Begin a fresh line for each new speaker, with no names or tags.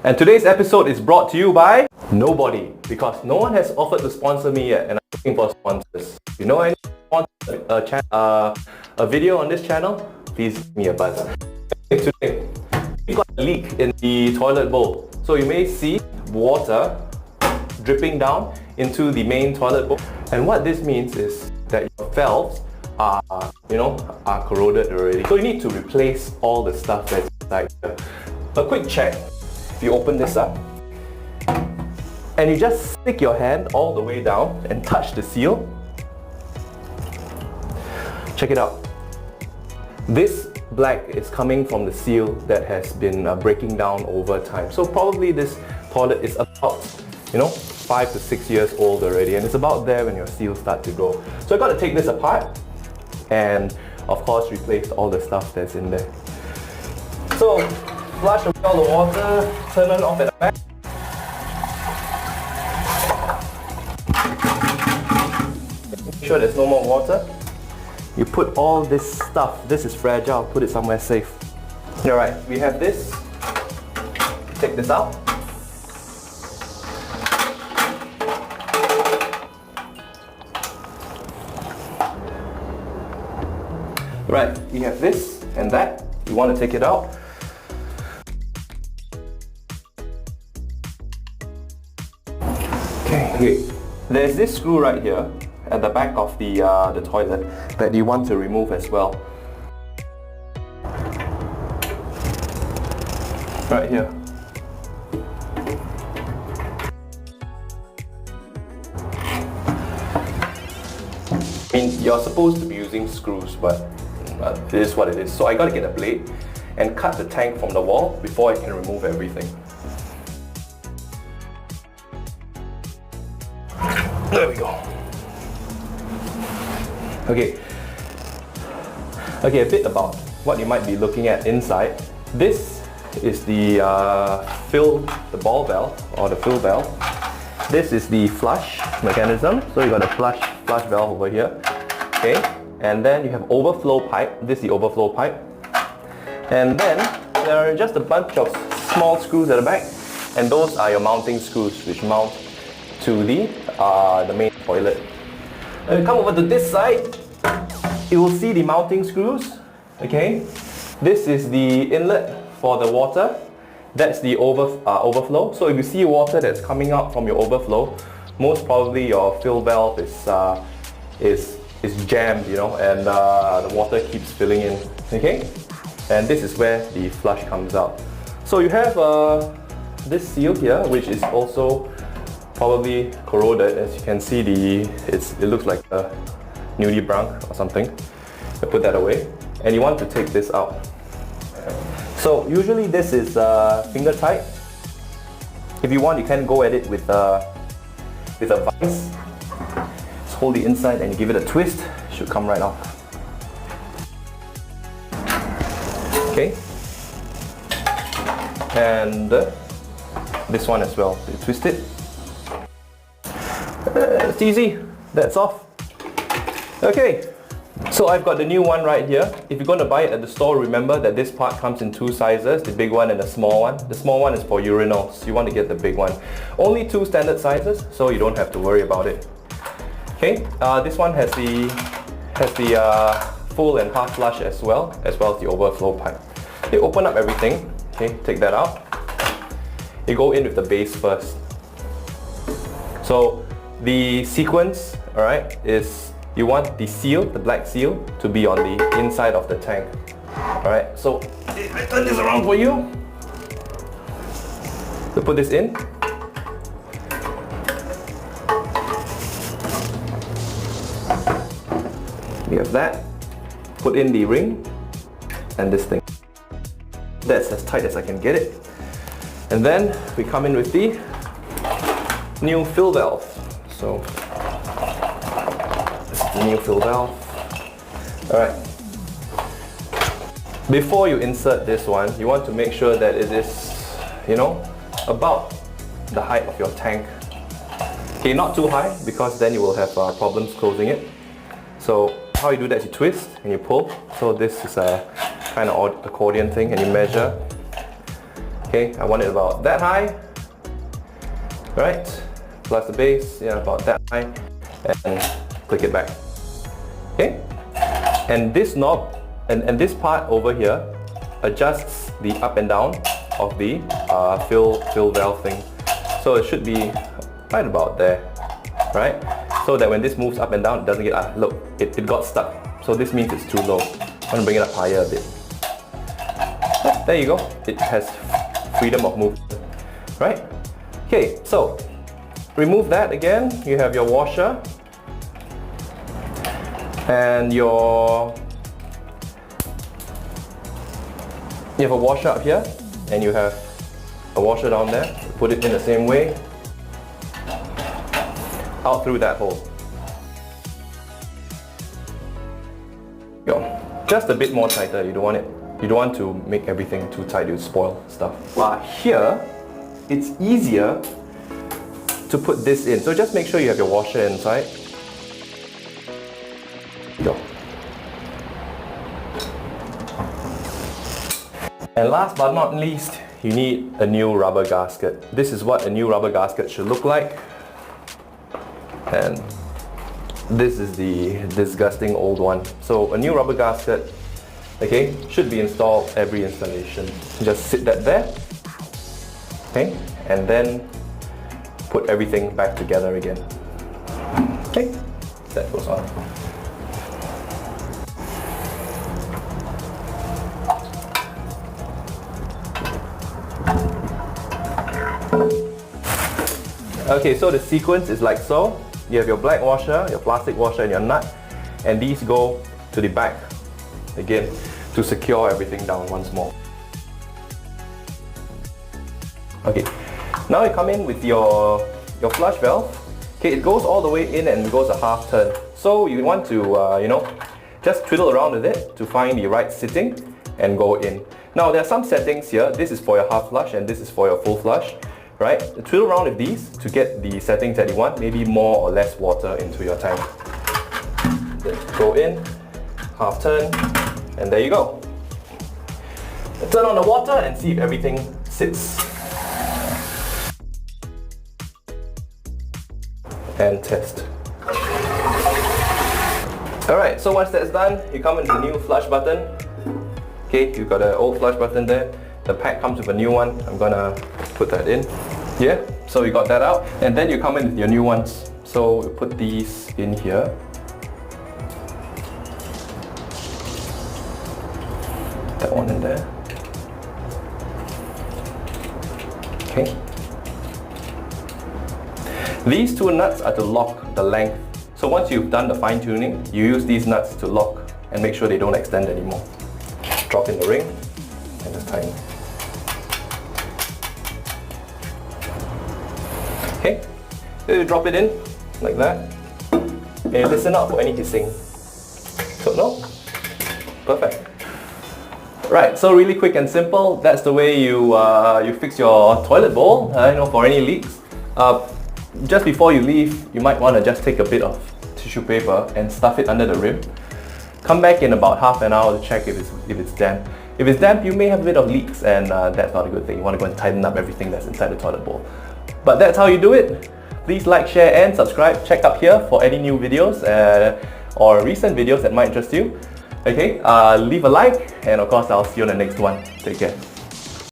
And today's episode is brought to you by nobody, because no one has offered to sponsor me yet, and I'm looking for sponsors. If you know any sponsor a video on this channel, please give me a buzz. Today, we've got a leak in the toilet bowl. So you may see water dripping down into the main toilet bowl. And what this means is that your valves are corroded already. So you need to replace all the stuff that's inside here. A quick check. If you open this up, and you just stick your hand all the way down and touch the seal. Check it out. This black is coming from the seal that has been breaking down over time. So probably this toilet is about 5 to 6 years old already, and it's about there when your seals start to go. So I got to take this apart and of course replace all the stuff that's in there. So flush away all the water, turn it off at the back. Make sure there's no more water. You put all this stuff, this is fragile, put it somewhere safe. Alright, we have this. Take this out. Right, we have this and that. You want to take it out. Okay, there's this screw right here at the back of the toilet that you want to remove as well. Right here. I mean, you're supposed to be using screws, but it is what it is. So I gotta get a blade and cut the tank from the wall before I can remove everything. There we go. Okay, a bit about what you might be looking at inside. This is the ball valve or the fill valve. This is the flush mechanism. So you got a flush valve over here. Okay, and then you have overflow pipe. This is the overflow pipe. And then there are just a bunch of small screws at the back, and those are your mounting screws which mount to the main toilet. When you come over to this side, you will see the mounting screws. Okay, this is the inlet for the water. That's the overflow. So if you see water that's coming out from your overflow, most probably your fill valve is jammed, and the water keeps filling in. Okay, and this is where the flush comes out. So you have this seal here, which is also probably corroded. As you can see, it looks like a newly brown or something. I put that away, and you want to take this out. So usually this is finger tight. If you want, you can go at it with a vise. Just hold the inside and you give it a twist. It should come right off. Okay. And this one as well. You twist it. It's easy. That's off. Okay. So I've got the new one right here. If you're going to buy it at the store, remember that this part comes in two sizes, the big one and the small one. The small one is for urinals. You want to get the big one. Only two standard sizes, so you don't have to worry about it. Okay, this one has the full and half flush as well as the overflow pipe. You open up everything. Okay, take that out. You go in with the base first. So the sequence, alright, is you want the seal, the black seal, to be on the inside of the tank. Alright, so I turn this around for you. So put this in. We have that. Put in the ring and this thing. That's as tight as I can get it. And then we come in with the new fill valve. So the new fill valve. Alright. Before you insert this one, you want to make sure that it is, about the height of your tank. Okay, not too high, because then you will have problems closing it. So how you do that is you twist and you pull. So this is a kind of accordion thing, and you measure. Okay, I want it about that high, right? Plus the base, yeah, about that high, and click it back. Okay, and this knob and this part over here adjusts the up and down of the fill valve thing. So it should be right about there, right? So that when this moves up and down, it doesn't get, look, it got stuck. So this means it's too low. I'm going to bring it up higher a bit. There you go. It has freedom of movement, right? Okay, so remove that again. You have your washer and you have a washer up here and you have a washer down there. Put it in the same way, out through that hole. Go. Just a bit more tighter. You don't want to make everything too tight, you'll spoil stuff. While here, it's easier to put this in. So just make sure you have your washer inside. Go. And last but not least, you need a new rubber gasket. This is what a new rubber gasket should look like. And this is the disgusting old one. So a new rubber gasket, okay, should be installed every installation. Just sit that there, okay, and then put everything back together again. Okay, that goes on. Okay, so the sequence is like so. You have your black washer, your plastic washer and your nut, and these go to the back again to secure everything down once more. Okay, now you come in with your flush valve. Okay, it goes all the way in and goes a half turn. So you want to, just twiddle around with it to find the right sitting and go in. Now there are some settings here. This is for your half flush and this is for your full flush. Right? Twiddle around with these to get the settings that you want, maybe more or less water into your tank. Then go in, half turn, and there you go. Turn on the water and see if everything sits. And test. Alright, so once that's done, you come with the new flush button. Okay, you've got an old flush button there. The pack comes with a new one. I'm gonna put that in. Yeah, so you got that out. And then you come in with your new ones. So you put these in here. That one in there. Okay. These two nuts are to lock the length. So once you've done the fine tuning, you use these nuts to lock and make sure they don't extend anymore. Drop in the ring and just tighten. Okay, then you drop it in like that and you listen out for any hissing. So no, perfect. Right, so really quick and simple. That's the way you fix your toilet bowl. For any leaks. Just before you leave, you might want to just take a bit of tissue paper and stuff it under the rim. Come back in about half an hour to check if it's damp. If it's damp, you may have a bit of leaks, and that's not a good thing. You want to go and tighten up everything that's inside the toilet bowl. But that's how you do it. Please like, share and subscribe. Check up here for any new videos or recent videos that might interest you. Okay, leave a like, and of course I'll see you on the next one. Take care.